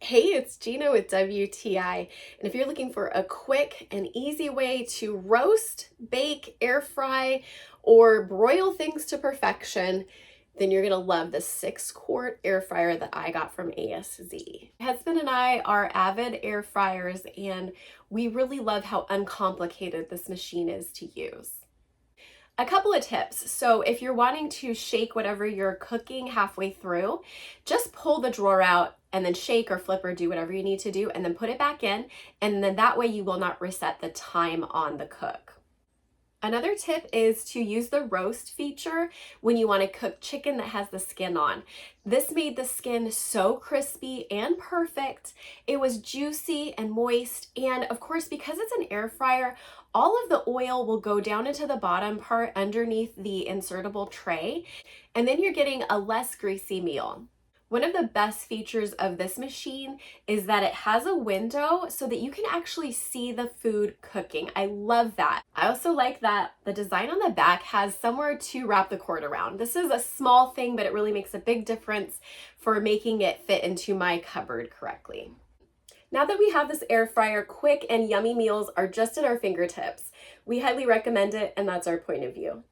Hey, it's Gina with WTI, and if you're looking for a quick and easy way to roast, bake, air fry, or broil things to perfection, then you're gonna love the 6-quart air fryer that I got from ASZ. My husband and I are avid air fryers, and we really love how uncomplicated this machine is to use. A couple of tips. So if you're wanting to shake whatever you're cooking halfway through, just pull the drawer out and then shake or flip or do whatever you need to do and then put it back in. And then that way you will not reset the time on the cook. Another tip is to use the roast feature when you want to cook chicken that has the skin on. This made the skin so crispy and perfect. It was juicy and moist, and of course, because it's an air fryer, all of the oil will go down into the bottom part underneath the insertable tray, and then you're getting a less greasy meal. One of the best features of this machine is that it has a window so that you can actually see the food cooking. I love that. I also like that the design on the back has somewhere to wrap the cord around. This is a small thing, but it really makes a big difference for making it fit into my cupboard correctly. Now that we have this air fryer, quick and yummy meals are just at our fingertips. We highly recommend it, and that's our point of view.